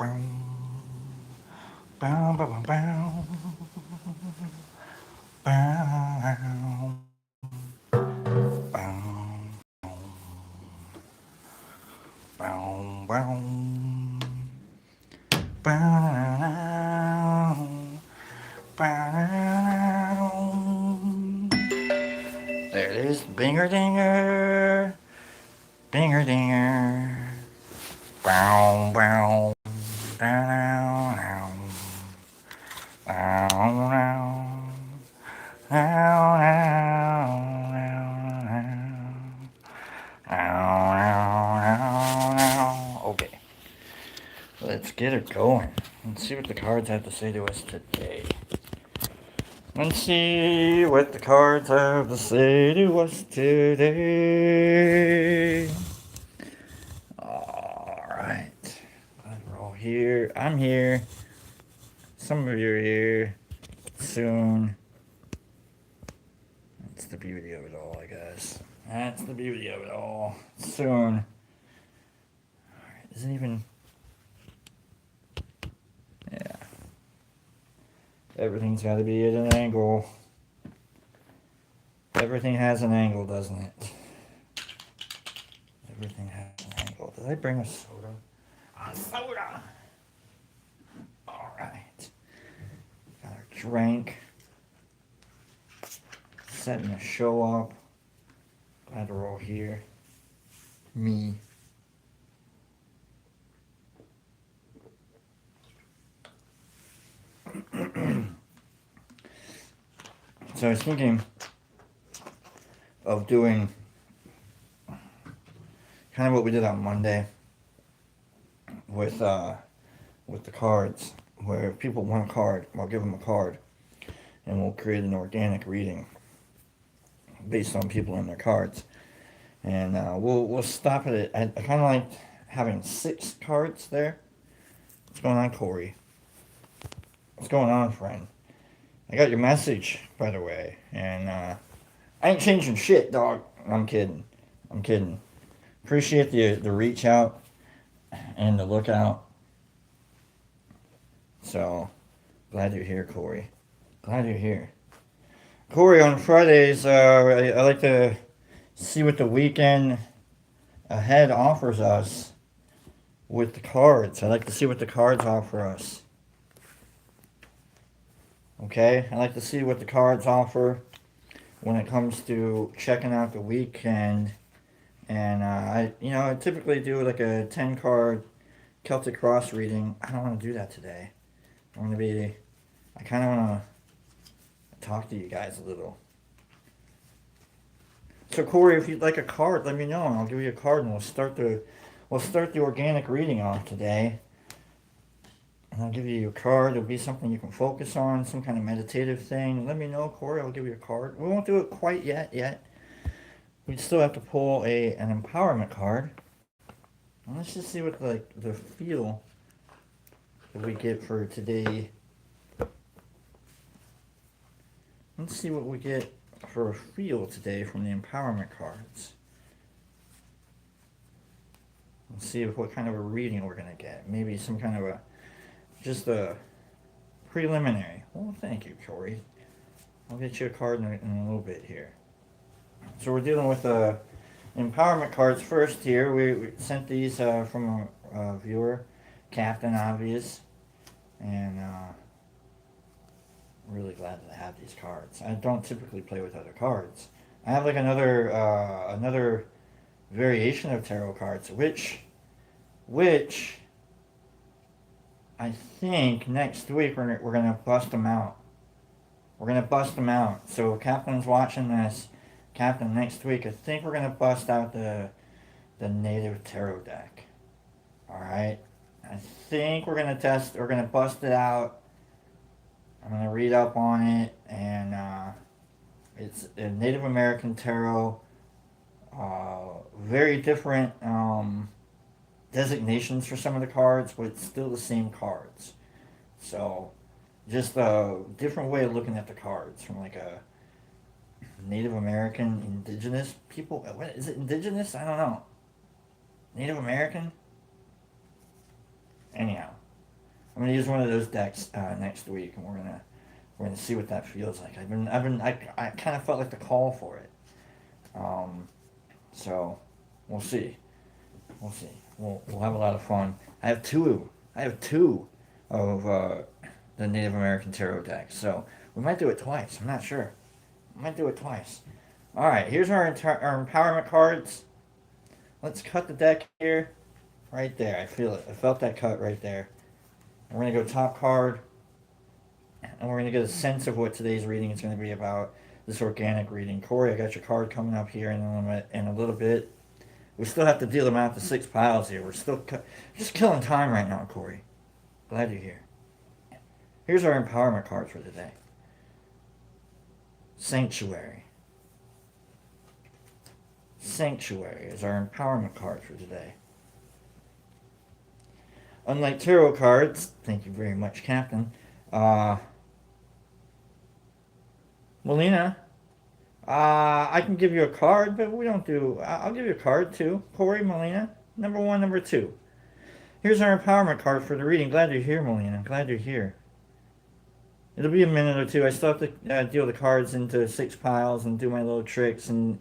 Bow, bow, bow, bow, bow, bow, bow, bow. There it is, binger dinger, binger dinger, bow, bow, down, down, down, down. Ow, ow, ow, ow. Okay, let's get it going. Let's see what the cards have to say to us today. Let's see what the cards have to say to us today. Alright, we're all here. I'm here. Some of you are here soon. That's the beauty of it all, I guess. That's the beauty of it all. Soon. Alright, isn't even. Yeah. Everything's got to be at an angle. Everything has an angle, doesn't it? Everything has an angle. Did I bring a soda? A soda! Alright. Got our drink. Setting the show up. Glad we're all here. Me. So I was thinking of doing kind of what we did on Monday with the cards, where if people want a card, I'll give them a card, and we'll create an organic reading based on people and their cards, and we'll stop it at. I kind of like having 6 cards there. What's going on, Corey? What's going on, friend? I got your message, by the way, and I ain't changing shit, dog. I'm kidding. I'm kidding. Appreciate the reach out and the lookout. So, glad you're here, Corey. Glad you're here. Corey, on Fridays, I like to see what the weekend ahead offers us with the cards. I like to see what the cards offer us. Okay? I like to see what the cards offer when it comes to checking out the weekend. And I typically do like a 10 card Celtic Cross reading. I don't want to do that today. I kind of want to talk to you guys a little. So Corey, if you'd like a card, let me know, and I'll give you a card, and we'll start the organic reading off today. And I'll give you a card. It'll be something you can focus on, some kind of meditative thing. Let me know, Corey. I'll give you a card. We won't do it quite yet. We'd still have to pull an empowerment card. And let's just see what the feel that we get for today. Let's see what we get for a feel today from the empowerment cards. Let's see what kind of a reading we're gonna get. Maybe some kind of just a preliminary. Well, thank you, Corey. I'll get you a card in a little bit here. So we're dealing with empowerment cards first here. We sent these from a viewer, Captain Obvious, and really glad to have these cards. I don't typically play with other cards. I have like another variation of tarot cards, which I think next week we're gonna bust them out. We're gonna bust them out. So if Captain's watching this, Captain, next week I think we're gonna bust out the native tarot deck. All right. I think we're gonna bust it out. I'm going to read up on it, and it's a Native American tarot. Very different designations for some of the cards, but it's still the same cards. So, just a different way of looking at the cards from like a Native American, indigenous people. What is it? Indigenous? I don't know. Native American? Anyhow, I'm gonna use one of those decks next week, and we're gonna see what that feels like. I kind of felt like the call for it. Um, so we'll see. We'll see. We'll have a lot of fun. I have two. I have two of the Native American tarot decks. So we might do it twice. I'm not sure. We might do it twice. All right. Here's our empowerment cards. Let's cut the deck here. Right there. I feel it. I felt that cut right there. We're gonna go top card, and we're gonna get a sense of what today's reading is gonna be about. This organic reading. Corey, I got your card coming up here in a little bit. We still have to deal them out to 6 piles here. We're still just killing time right now, Corey. Glad you're here. Here's our empowerment card for today. Sanctuary. Sanctuary is our empowerment card for today. Unlike tarot cards, thank you very much, Captain. Melina, I can give you a card, but we don't do. I'll give you a card too. Corey, Melina, number 1, number 2. Here's our empowerment card for the reading. Glad you're here, Melina. Glad you're here. It'll be a minute or two. I still have to deal the cards into 6 piles and do my little tricks and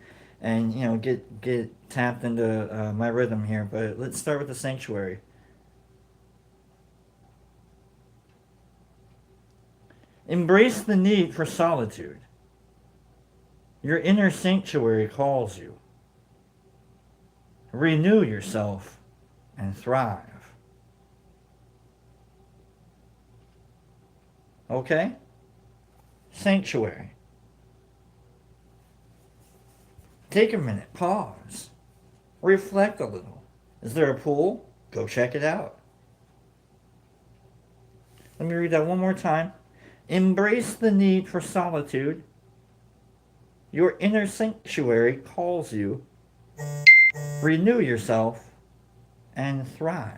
get tapped into my rhythm here. But let's start with the sanctuary. Embrace the need for solitude. Your inner sanctuary calls you. Renew yourself and thrive. Okay? Sanctuary. Take a minute, pause, reflect a little. Is there a pool? Go check it out. Let me read that one more time. Embrace the need for solitude. Your inner sanctuary calls you. Renew yourself and thrive.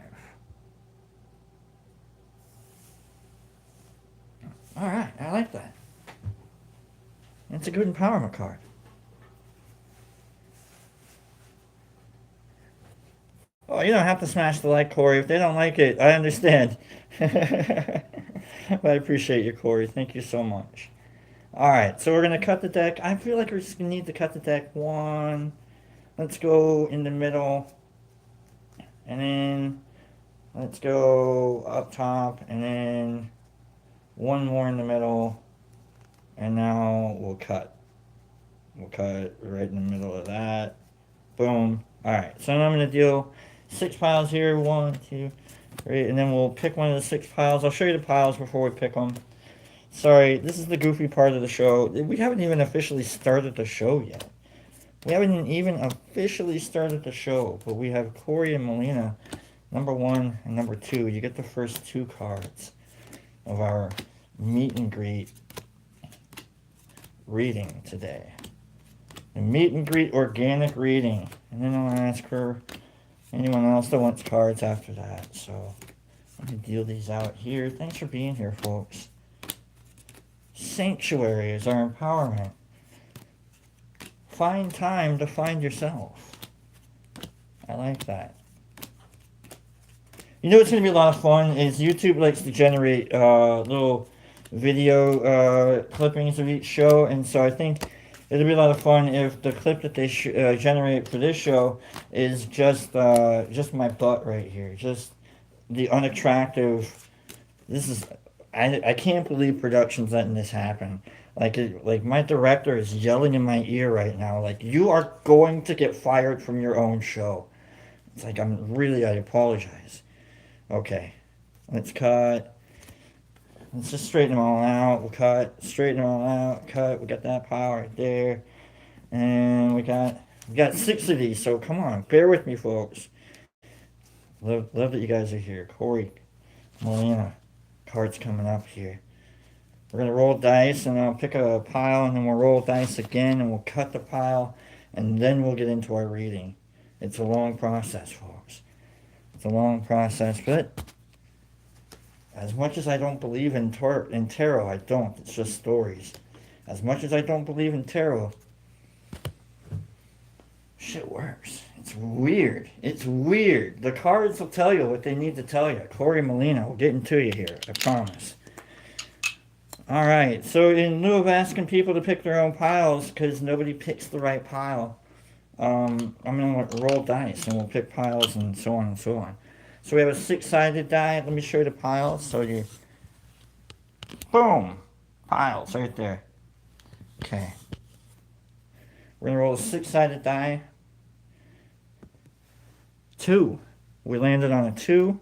All right, I like that. It's a good empowerment card. Oh, you don't have to smash the like, Corey. If they don't like it, I understand. But I appreciate you, Corey. Thank you so much. All right, so we're going to cut the deck. I feel like we're just going to need to cut the deck one. Let's go in the middle. And then let's go up top. And then one more in the middle. And now we'll cut. We'll cut right in the middle of that. Boom. All right, so now I'm going to deal 6 piles here. 1, 2, 3. And then we'll pick one of the 6 piles. I'll show you the piles before we pick them. Sorry, this is the goofy part of the show. We haven't even officially started the show yet. We haven't even officially started the show, but we have Corey and Melina, number 1 and number 2. You get the first 2 cards of our meet and greet reading today. The meet and greet organic reading. And then I'll ask for anyone else that wants cards after that. So let me deal these out here. Thanks for being here, folks. Sanctuary is our empowerment. Find time to find yourself. I like that. You know what's going to be a lot of fun is YouTube likes to generate little video clippings of each show, and so I think it'll be a lot of fun if the clip that they generate for this show is just my butt right here, just the unattractive. This is. I can't believe production's letting this happen. Like my director is yelling in my ear right now. Like, you are going to get fired from your own show. It's like, I apologize. Okay, let's cut. Let's just straighten them all out. We'll cut, straighten them all out, cut. We got that pile right there, and we got 6 of these. So come on, bear with me, folks. Love that you guys are here. Corey, Melina. Cards coming up here. We're going to roll dice, and I'll pick a pile, and then we'll roll dice again, and we'll cut the pile, and then we'll get into our reading. It's a long process, folks. It's a long process, but as much as I don't believe in tarot, I don't. It's just stories. As much as I don't believe in tarot, shit works. It's It's weird. It's weird. The cards will tell you what they need to tell you. Corey Molina will get into you here. I promise. All right. So in lieu of asking people to pick their own piles, because nobody picks the right pile, I'm going to roll dice and we'll pick piles and so on and so on. So we have a six-sided die. Let me show you the piles. So you, boom, piles right there. Okay. We're going to roll a six-sided die. 2. We landed on a 2.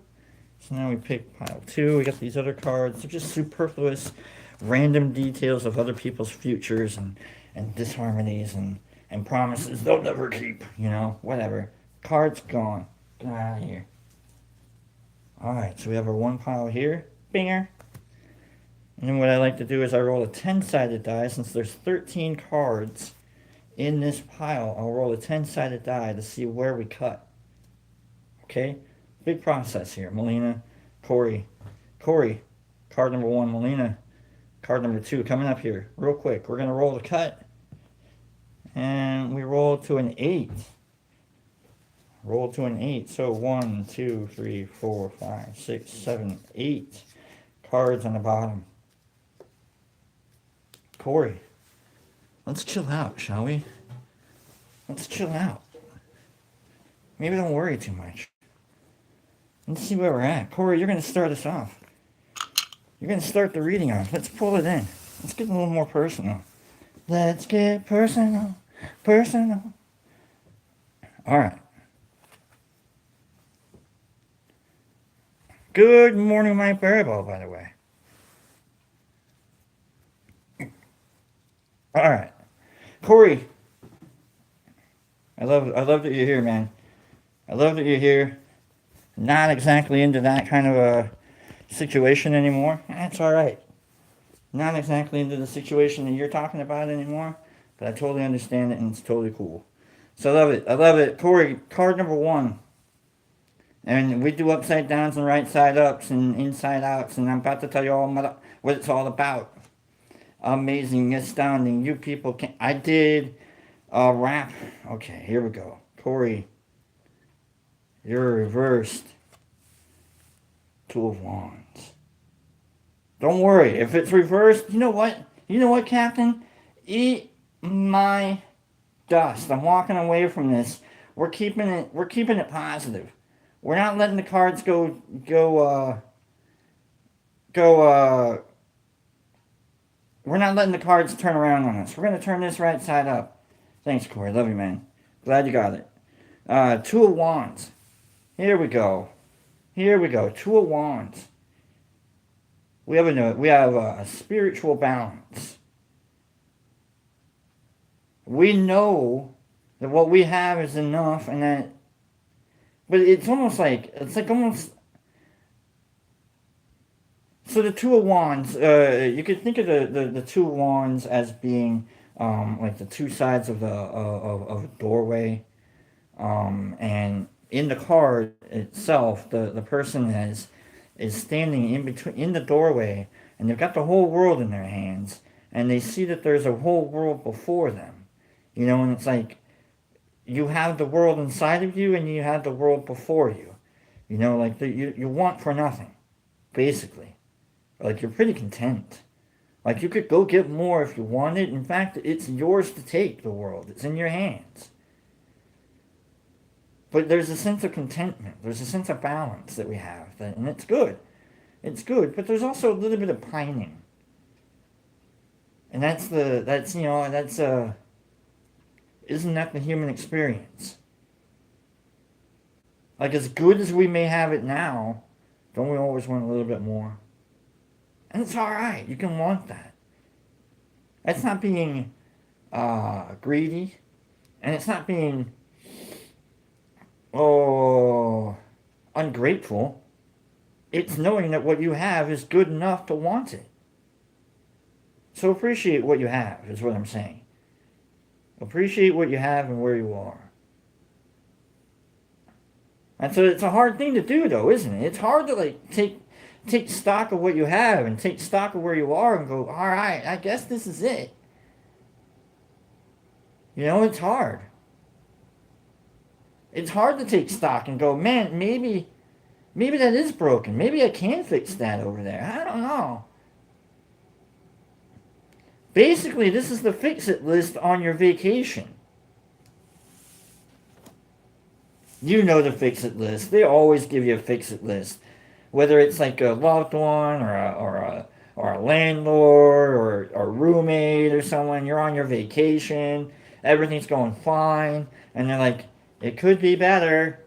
So now we pick pile 2. We got these other cards. They're just superfluous, random details of other people's futures and disharmonies and promises they'll never keep. You know, whatever. Cards gone. Get out of here. Alright, so we have our one pile here. Binger. And then what I like to do is I roll a 10-sided die. Since there's 13 cards in this pile, I'll roll a 10-sided die to see where we cut. Okay? Big process here. Molina, Corey, card number 1, Molina, card number 2, coming up here. Real quick, we're going to roll the cut. And we roll to an 8. Roll to an 8. So 1, 2, 3, 4, 5, 6, 7, 8 cards on the bottom. Corey, let's chill out, shall we? Let's chill out. Maybe don't worry too much. Let's see where we're at. Corey, you're going to start us off. You're going to start the reading off. Let's pull it in. Let's get a little more personal. Let's get personal. Personal. All right. Good morning, Mike Barryball, by the way. All right. Corey, I love that you're here, man. I love that you're here. Not exactly into that kind of a situation anymore. That's all right. Not exactly into the situation that you're talking about anymore, but I totally understand it and it's totally cool. So I love it. I love it. Corey, card number 1. And we do upside downs and right side ups and inside outs, and I'm about to tell you all what it's all about. Amazing, astounding. You people can. I did a rap. Okay, here we go. Corey, you're reversed. 2 of Wands. Don't worry. If it's reversed, you know what? You know what, Captain? Eat my dust. I'm walking away from this. We're keeping it positive. We're not letting the cards go we're not letting the cards turn around on us. We're going to turn this right side up. Thanks, Corey. Love you, man. Glad you got it. 2 of Wands. Here we go. 2 of Wands. We have a spiritual balance. We know that what we have is enough, and that. But it's like almost. So the 2 of Wands, you could think of the 2 of Wands as being like the two sides of a doorway, and in the card itself, the person is standing in the doorway, and they've got the whole world in their hands, and they see that there's a whole world before them, you know, and it's like you have the world inside of you, and you have the world before you, you know, like you want for nothing, basically. Like, you're pretty content. Like, you could go get more if you wanted. In fact, it's yours to take, the world. It's in your hands. But there's a sense of contentment. There's a sense of balance that we have. And it's good. It's good. But there's also a little bit of pining. And isn't that the human experience? Like, as good as we may have it now, don't we always want a little bit more? And it's alright, you can want that. That's not being greedy, and it's not being ungrateful. It's knowing that what you have is good enough to want it. So appreciate what you have, is what I'm saying. Appreciate what you have and where you are. And so it's a hard thing to do, though, isn't it? It's hard to take stock of what you have and take stock of where you are and go, all right, I guess this is it. You know, it's hard. It's hard to take stock and go, man, maybe that is broken. Maybe I can fix that over there. I don't know. Basically, this is the fix-it list on your vacation. You know the fix-it list. They always give you a fix-it list. Whether it's like a loved one or a landlord or a roommate or someone, you're on your vacation, everything's going fine, and they're like, it could be better.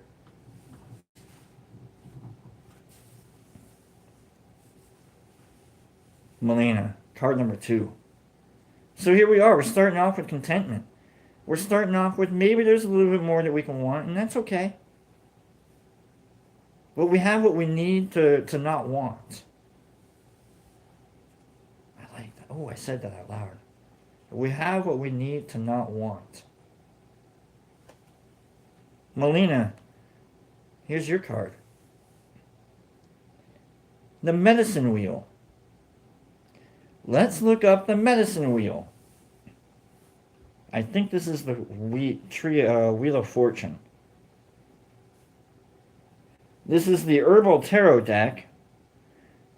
Melina, card number 2. So here we are. We're starting off with contentment. We're starting off with maybe there's a little bit more that we can want, and that's okay. But we have what we need to not want. I like that. Oh, I said that out loud. We have what we need to not want. Melina, here's your card. The medicine wheel. Let's look up the medicine wheel. I think this is the Wheel of Fortune. This is the Herbal Tarot deck,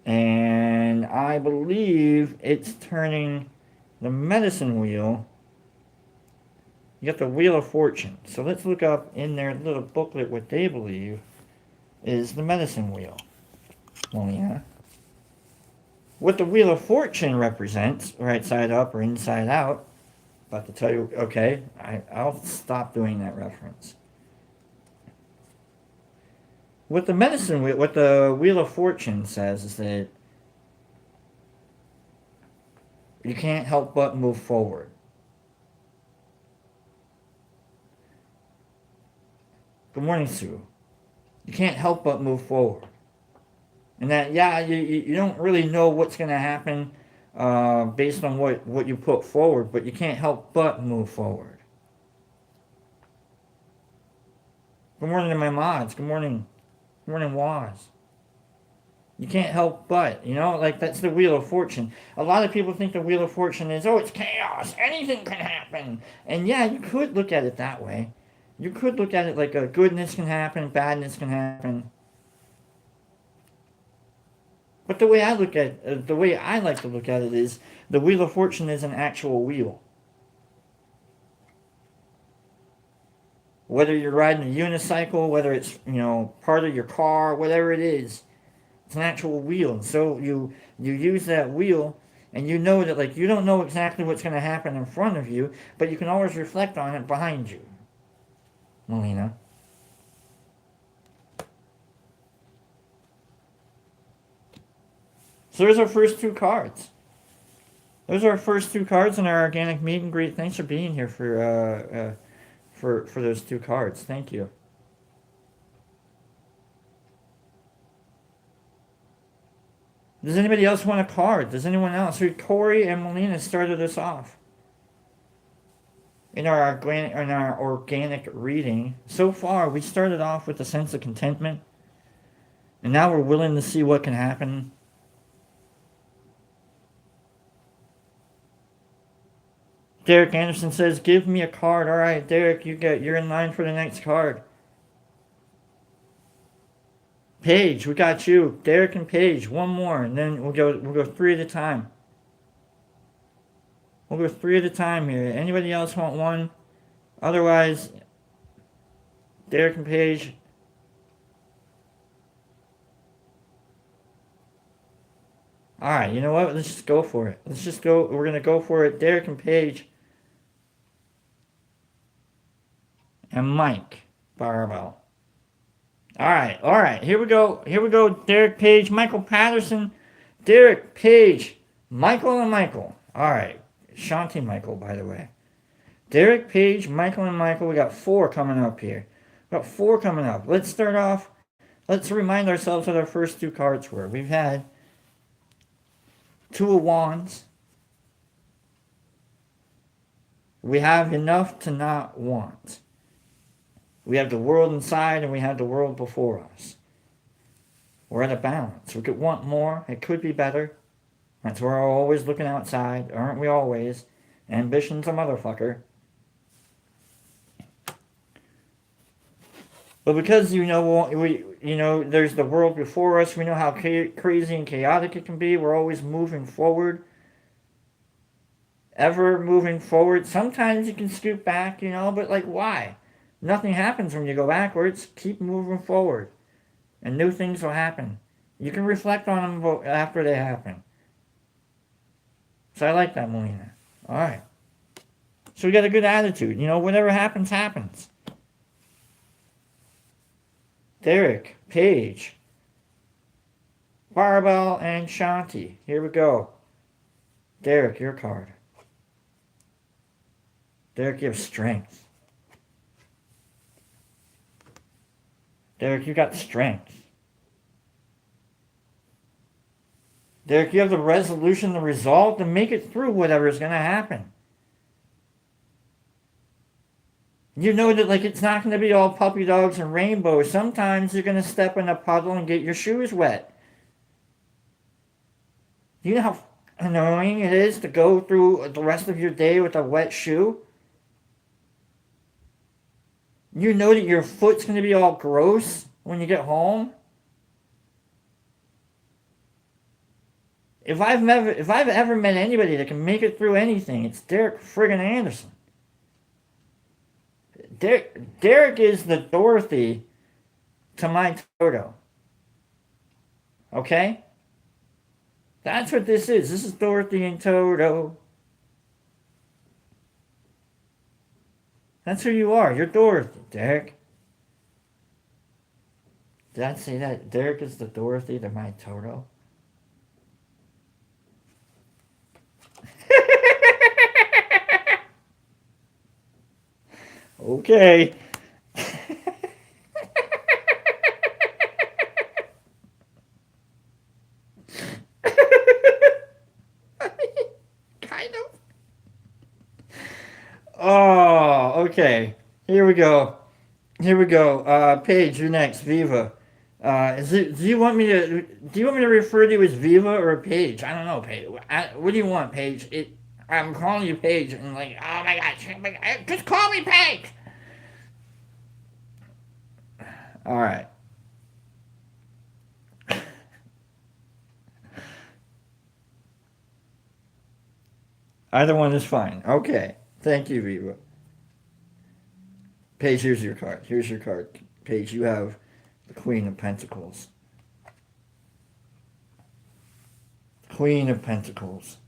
and I believe it's turning the medicine wheel. You got the Wheel of Fortune. So let's look up in their little booklet what they believe is the medicine wheel. Well, yeah. What the Wheel of Fortune represents, right side up or inside out, about to tell you, okay, I'll stop doing that reference. What the medicine wheel, what the Wheel of Fortune says is that you can't help but move forward. Good morning, Sue. You can't help but move forward. And that, yeah, you don't really know what's going to happen based on what you put forward, but you can't help but move forward. Good morning to my mods. Good morning. Good morning, Waz. You can't help but, like that's the Wheel of Fortune. A lot of people think the Wheel of Fortune is, oh, it's chaos. Anything can happen. And yeah, you could look at it that way. You could look at it like a goodness can happen, badness can happen. But the way I like to look at it is the Wheel of Fortune is an actual wheel. Whether you're riding a unicycle, whether it's part of your car, whatever it is, it's an actual wheel. So you use that wheel, and you know that like you don't know exactly what's going to happen in front of you, but you can always reflect on it behind you. Melina. So there's our first 2 cards. Those are our first 2 cards in our organic meet and greet. Thanks for being here for those 2 cards. Thank you. Does anybody else want a card? Does anyone else? Corey and Melina started us off in our organic reading. So far, we started off with a sense of contentment, and now we're willing to see what can happen. Derek Anderson says, give me a card. All right, Derek, you're in line for the next card. Paige, we got you. Derek and Paige, one more, and then we'll go 3 at a time. We'll go 3 at a time here. Anybody else want one? Otherwise, Derek and Paige. Alright, you know what? Let's just go for it. Let's just go. We're going to go for it. Derek and Paige. And Mike Barbell. Alright. Here we go. Derek Page, Michael Patterson, Derek Page, Michael and Michael. Alright. Shanti Michael, by the way. Derek Page, Michael and Michael. We got 4 coming up here. Let's start off. Let's remind ourselves what our first 2 cards were. We've had 2 of Wands. We have enough to not want. We have the world inside and we have the world before us. We're at a balance. We could want more. It could be better. That's why we're always looking outside, aren't we always? Ambition's a motherfucker. But because there's the world before us, we know how crazy and chaotic it can be. We're always moving forward, ever moving forward. Sometimes you can scoot back, but like why? Nothing happens when you go backwards. Keep moving forward, and new things will happen. You can reflect on them after they happen. So I like that, Melina. All right. So we got a good attitude. Whatever happens, happens. Derek, Paige, Barbell, and Shanti. Here we go. Derek, your card. Derek, you have strength. Derek, you got strength. Derek, you have the resolution, the resolve to make it through whatever is going to happen. You know that it's not going to be all puppy dogs and rainbows. Sometimes you're going to step in a puddle and get your shoes wet. You know how annoying it is to go through the rest of your day with a wet shoe? You know that your foot's going to be all gross when you get home? If I've ever met anybody that can make it through anything, it's Derek friggin' Anderson. Derek is the Dorothy to my Toto. Okay? That's what this is. This is Dorothy and Toto. That's who you are. You're Dorothy, Derek. Did I say that? Derek is the Dorothy to my Toto? Okay. Kind of. Oh, okay. Here we go. Paige, you're next. Viva. Do you want me to refer to you as Viva or Paige? I don't know, Paige. What do you want, Paige? I'm calling you Paige, and oh my gosh, just call me Paige. All right. Either one is fine. Okay. Thank you, Viva. Paige, here's your card. Paige, you have the Queen of Pentacles. Queen of Pentacles.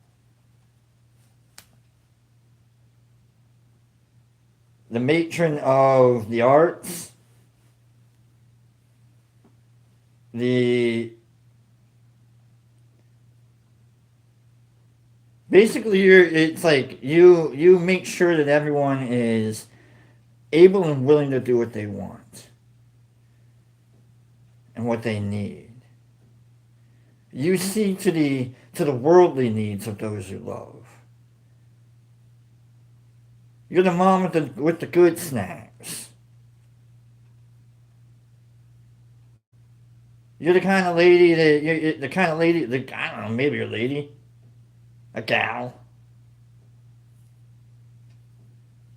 The matron of the arts. Basically, it's like you make sure that everyone is able and willing to do what they want and what they need. You see to the worldly needs of those you love. You're the mom with the good snacks. You're the kind of lady I don't know, maybe you're a lady, a gal,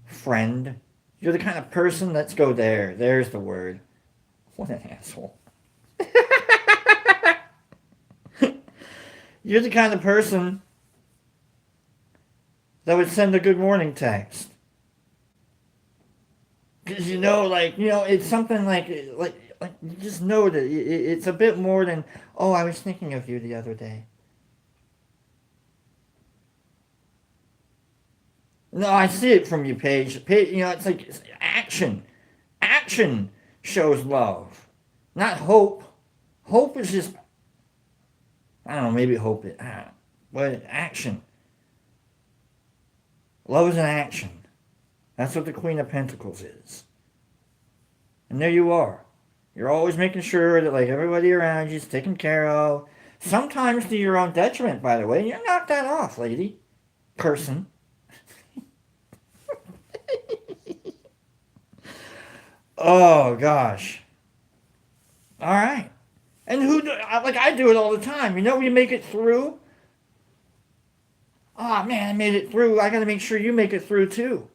friend. You're the kind of person, let's go there. There's the word. What an asshole. You're the kind of person that would send a good morning text. Because it's something like you just know that it's a bit more than, oh, I was thinking of you the other day. No, I see it from you, Paige. It's like action. Action shows love, not hope. Hope is just, I don't know, maybe hope it, but action. Love is an action. That's what the Queen of Pentacles is. And there you are. You're always making sure that everybody around you is taken care of. Sometimes to your own detriment, by the way. You knock that off, lady. Person. Oh, gosh. All right. And I do it all the time. You make it through. Oh, man, I made it through. I got to make sure you make it through, too.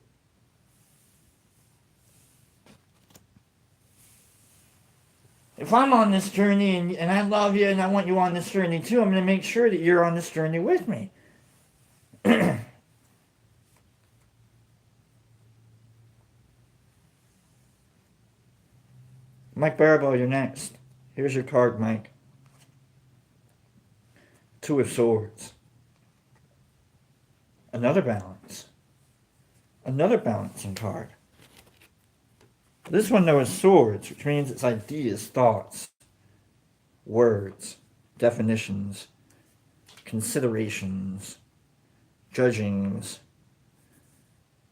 if I'm on this journey and I love you and I want you on this journey too, I'm going to make sure that you're on this journey with me. Mike Baribeau, you're next. Here's your card, Mike. Two of Swords. Another balance. Another balancing card. This one, though, is Swords, which means it's ideas, thoughts, words, definitions, considerations, judgings.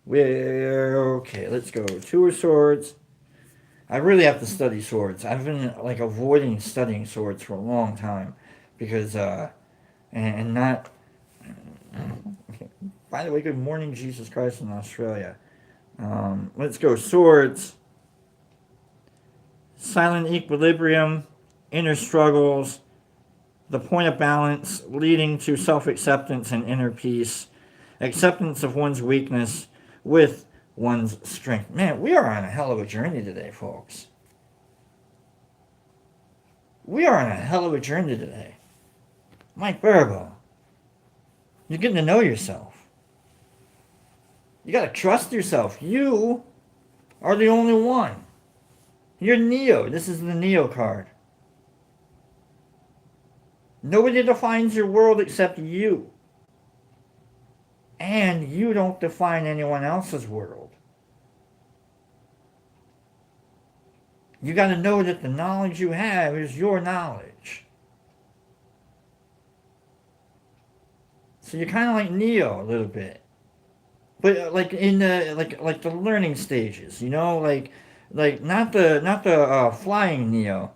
Okay, let's go. Two of Swords. I really have to study swords. I've been like avoiding studying swords for a long time because and not. By the way, good morning, Jesus Christ in Australia. Let's go. Swords. Silent equilibrium, inner struggles, the point of balance leading to self-acceptance and inner peace, acceptance of one's weakness with one's strength. Man, we are on a hell of a journey today, folks. We are on a hell of a journey today. Mike Baribeau, you're getting to know yourself. You got to trust yourself. You are the only one. You're Neo. This is the Neo card. Nobody defines your world except you. And you don't define anyone else's world. You got to know that the knowledge you have is your knowledge. So you're kind of like Neo a little bit. But like in the like the learning stages, you know, like not the flying Neo.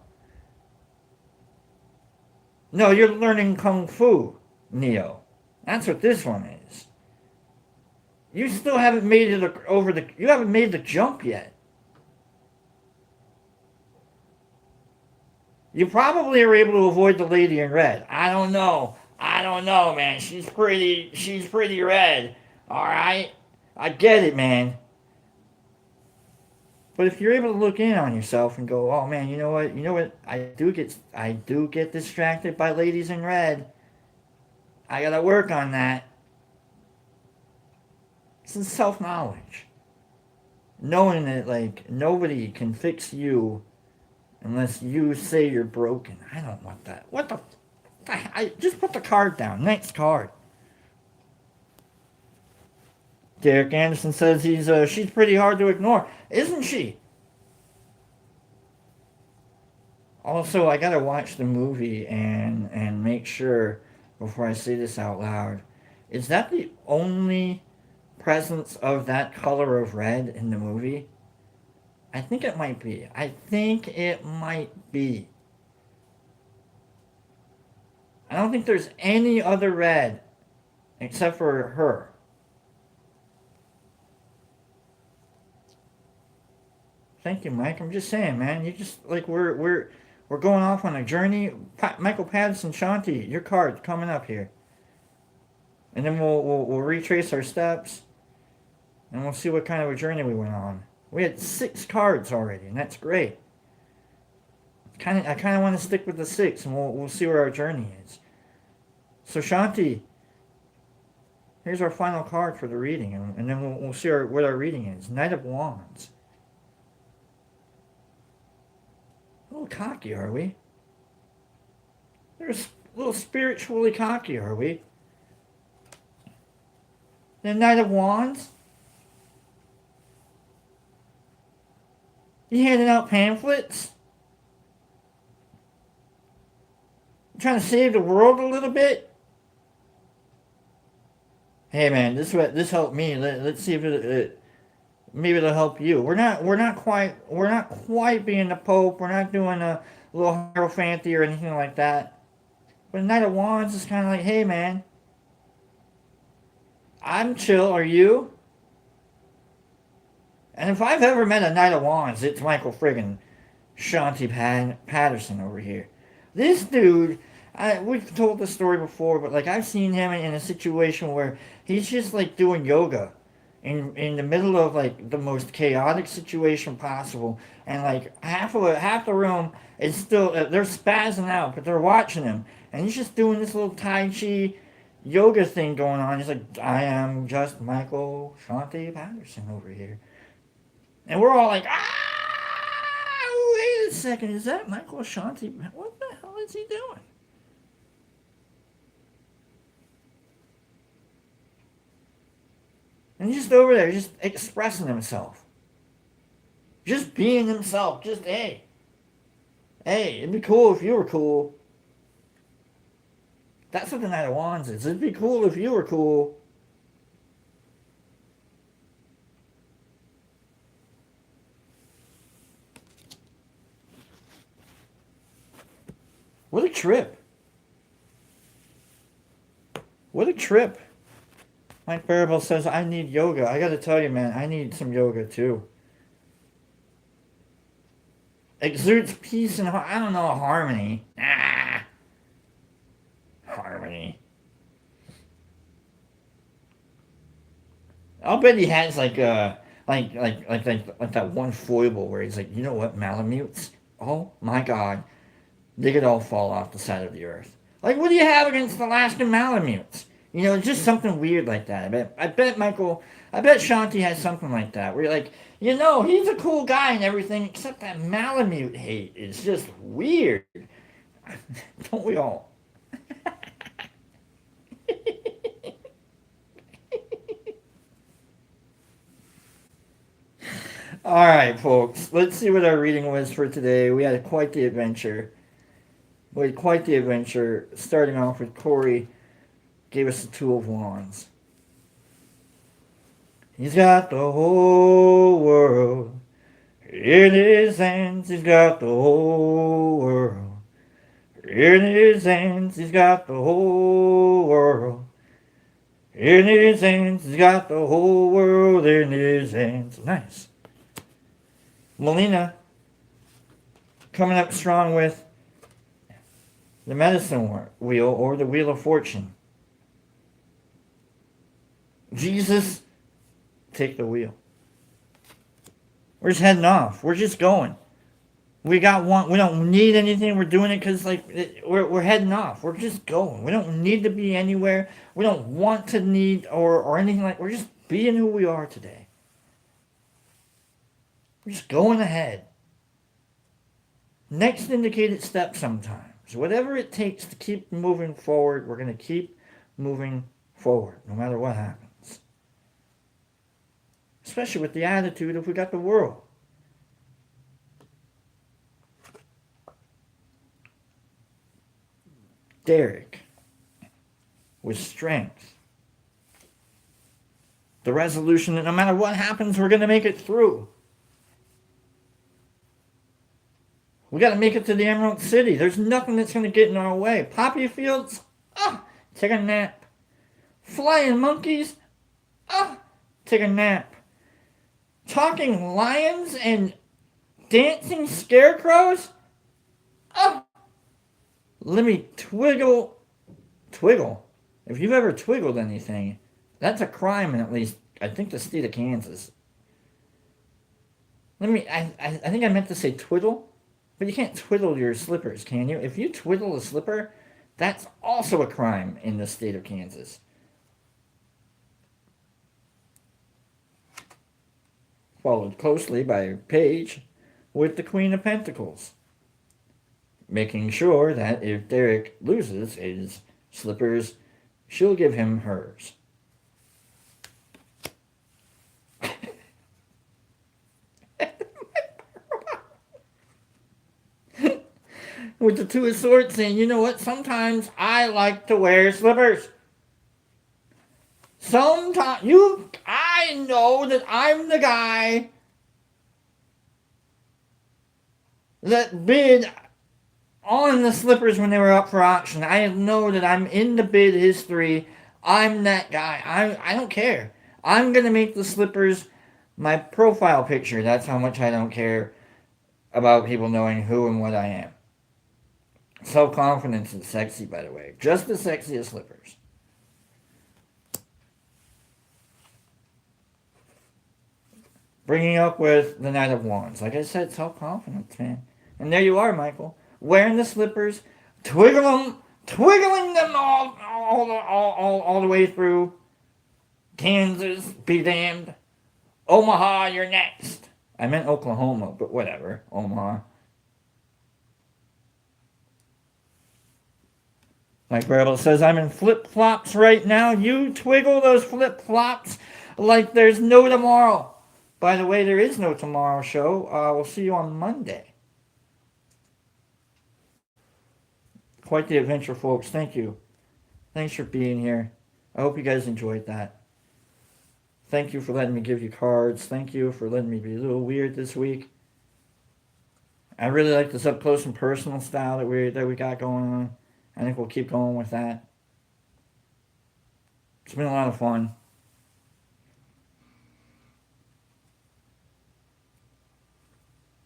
No, you're learning Kung Fu Neo. That's what this one is. You still haven't made it over the. You haven't made the jump yet. You probably are able to avoid the lady in red. I don't know. I don't know, man. She's pretty red. All right, I get it, man. But if you're able to look in on yourself and go, oh man, you know what? I do get distracted by ladies in red. I gotta work on that. This is self-knowledge. Knowing that like nobody can fix you unless you say you're broken. I don't want that. What the? I just put the card down. Next card. Derek Anderson says she's pretty hard to ignore, isn't she? Also, I gotta watch the movie and make sure before I say this out loud. Is that the only presence of that color of red in the movie? I think it might be. I don't think there's any other red except for her. Thank you, Mike. I'm just saying, man. You just like we're going off on a journey. Michael Patterson, Shanti, your card's coming up here, and then we'll retrace our steps, and we'll see what kind of a journey we went on. We had 6 cards already, and that's great. I kind of want to stick with the 6, and we'll see where our journey is. So Shanti, here's our final card for the reading, and then we'll see what our reading is. Knight of Wands. A little cocky, are we? They're a little spiritually cocky, are we? The Knight of Wands. You handing out pamphlets? You trying to save the world a little bit? Hey man, this helped me. Let's see if maybe it'll help you. We're not quite being the Pope. We're not doing a little hierophanty or anything like that. But Knight of Wands is kind of like, hey man, I'm chill. Are you? And if I've ever met a Knight of Wands, it's Michael friggin' Shanti Patterson over here. This dude, we've told this story before, but like I've seen him in a situation where he's just like doing yoga in the middle of like the most chaotic situation possible, and like half the room It's still, they're spazzing out, but they're watching him. And he's just doing this little Tai Chi yoga thing going on. He's like, I am just Michael Shanti Patterson over here. And we're all like, wait a second, is that Michael Shanti? What the hell is he doing? And he's just over there, just expressing himself. Just being himself. Just, hey, it'd be cool if you were cool. That's what the Knight of Wands is. It'd be cool if you were cool. What a trip. What a trip. Mike Barabel says, I need yoga. I gotta tell you, man, I need some yoga too. Exudes peace and, I don't know, harmony. Harmony. I'll bet he has like that one foible where he's like, you know what, Malamutes? Oh my god, they could all fall off the side of the earth. Like, what do you have against Alaskan Malamutes? You know, just something weird like that. I bet Shanti has something like that. Where you're like, you know, he's a cool guy and everything, except that Malamute hate is just weird. Don't we all? All right, folks. Let's see what our reading was for today. We had quite the adventure. Starting off with Corey, gave us the Two of Wands. He's got the whole world in his hands. He's got the whole world in his hands. He's got the whole world in his hands. He's got the whole world in his hands. Nice. Melina coming up strong with the medicine wheel or the wheel of fortune. Jesus, take the wheel. We're just heading off. We're just going. We got one. We don't need anything. We're doing it because we're heading off. We're just going. We don't need to be anywhere. We don't want to need or anything like. We're just being who we are today. We're just going ahead. Next indicated step sometimes. Whatever it takes to keep moving forward, we're going to keep moving forward, no matter what happens. Especially with the attitude of we got the world. Derek, with strength. The resolution that no matter what happens, we're going to make it through. We got to make it to the Emerald City. There's nothing that's going to get in our way. Poppy fields, take a nap. Flying monkeys, take a nap. Talking lions and dancing scarecrows, let me twiggle. If you've ever twiggled anything, that's a crime in at least, I think, the state of Kansas. I think I meant to say twiddle. But you can't twiddle your slippers, can you? If you twiddle a slipper, that's also a crime in the state of Kansas. Followed closely by Paige with the Queen of Pentacles. Making sure that if Derek loses his slippers, she'll give him hers. With the Two of Swords saying, you know what, sometimes I like to wear slippers. I know that I'm the guy that bid on the slippers when they were up for auction. I know that I'm in the bid history. I'm that guy. I don't care. I'm going to make the slippers my profile picture. That's how much I don't care about people knowing who and what I am. Self-confidence is sexy, by the way. Just as sexy as slippers. Bringing up with the Knight of Wands. Like I said, self-confidence, man. And there you are, Michael, wearing the slippers, twiggling them all the way through. Kansas, be damned. Omaha, you're next. I meant Oklahoma, but whatever. Omaha. Mike Rebel says, I'm in flip-flops right now. You twiggle those flip-flops like there's no tomorrow. By the way, there is no tomorrow show. We'll see you on Monday. Quite the adventure, folks. Thank you. Thanks for being here. I hope you guys enjoyed that. Thank you for letting me give you cards. Thank you for letting me be a little weird this week. I really like this up close and personal style that we got going on. I think we'll keep going with that. It's been a lot of fun.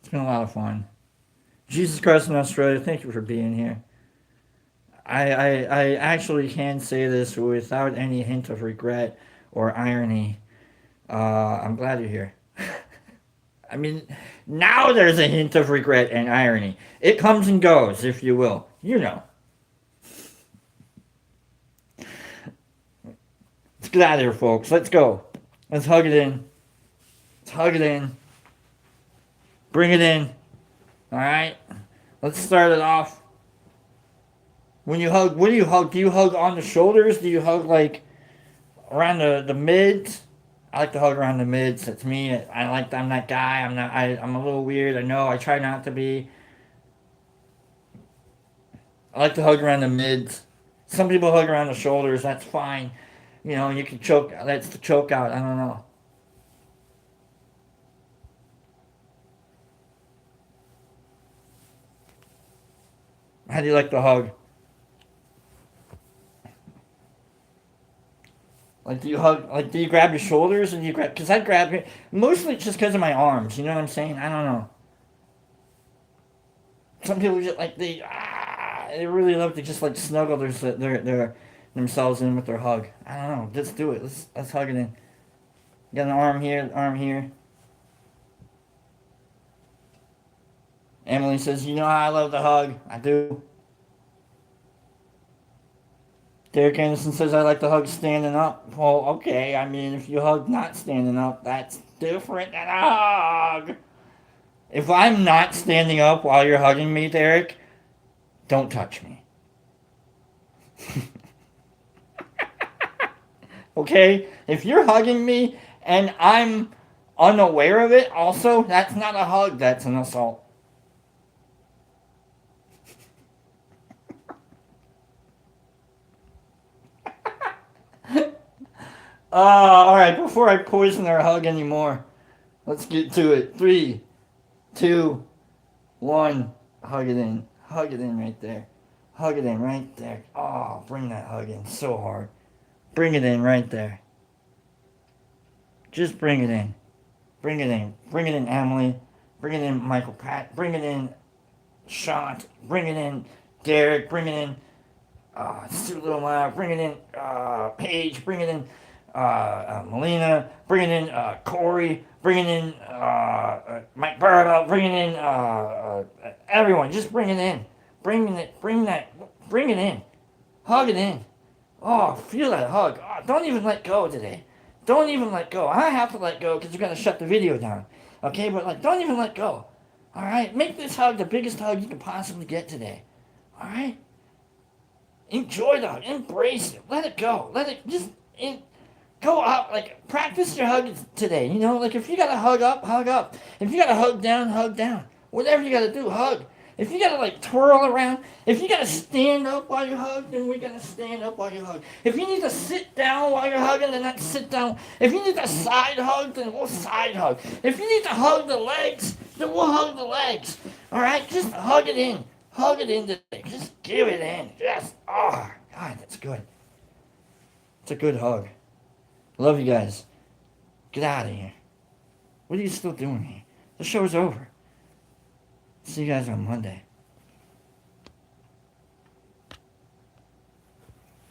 It's been a lot of fun. Jesus Christ in Australia, thank you for being here. I actually can say this without any hint of regret or irony. I'm glad you're here. I mean, now there's a hint of regret and irony. It comes and goes, if you will. You know. Let's get out of here, folks. Let's go. Let's hug it in. Let's hug it in. Bring it in. Alright? Let's start it off. When you hug, what do you hug? Do you hug on the shoulders? Do you hug like around the mids? I like to hug around the mids. That's me. I'm that guy. I'm a little weird. I know. I try not to be. I like to hug around the mids. Some people hug around the shoulders. That's fine. You know, you can choke. That's the choke out. I don't know. How do you like to hug? Like, do you hug, like, do you grab your shoulders and you grab, because I grab it, mostly just because of my arms, you know what I'm saying? I don't know. Some people just, like, they really love to just, like, snuggle themselves in with their hug. I don't know, let's do it, let's hug it in. Got an arm here. Emily says, you know how I love to hug. I do. Derek Anderson says, I like to hug standing up. Well, okay, I mean, if you hug not standing up, that's different than a hug. If I'm not standing up while you're hugging me, Derek, don't touch me. Okay? If you're hugging me and I'm unaware of it, also, that's not a hug, that's an assault. Alright, before I poison our hug anymore, let's get to it. 3, 2, 1. Hug it in. Hug it in right there. Hug it in right there. Oh, bring that hug in so hard. Bring it in right there. Just bring it in. Bring it in. Bring it in, Emily. Bring it in, Michael Pat. Bring it in, Sean. Bring it in, Derek. Bring it in, Sue Little Mile. Bring it in, Paige. Bring it in, Melina. Bring it in, Corey. Bring it in, Mike Barabell. Bring it in, everyone. Just bring it in. Bring it in. Hug it in. Oh, feel that hug. Oh, don't even let go today. Don't even let go. I have to let go because you're going to shut the video down. Okay, but like, don't even let go. All right, make this hug the biggest hug you can possibly get today. All right, enjoy the hug, embrace it, let it go, let it just go up. Like, practice your hugs today. You know, like if you got to hug up, hug up. If you got to hug down. Whatever you got to do, hug. If you gotta like twirl around, if you gotta stand up while you hug, then we gotta stand up while you hug. If you need to sit down while you're hugging, then let's sit down. If you need to side hug, then we'll side hug. If you need to hug the legs, then we'll hug the legs. Alright, just hug it in. Hug it in today. Just give it in. Just, oh, God, that's good. It's a good hug. Love you guys. Get out of here. What are you still doing here? The show's over. See you guys on Monday.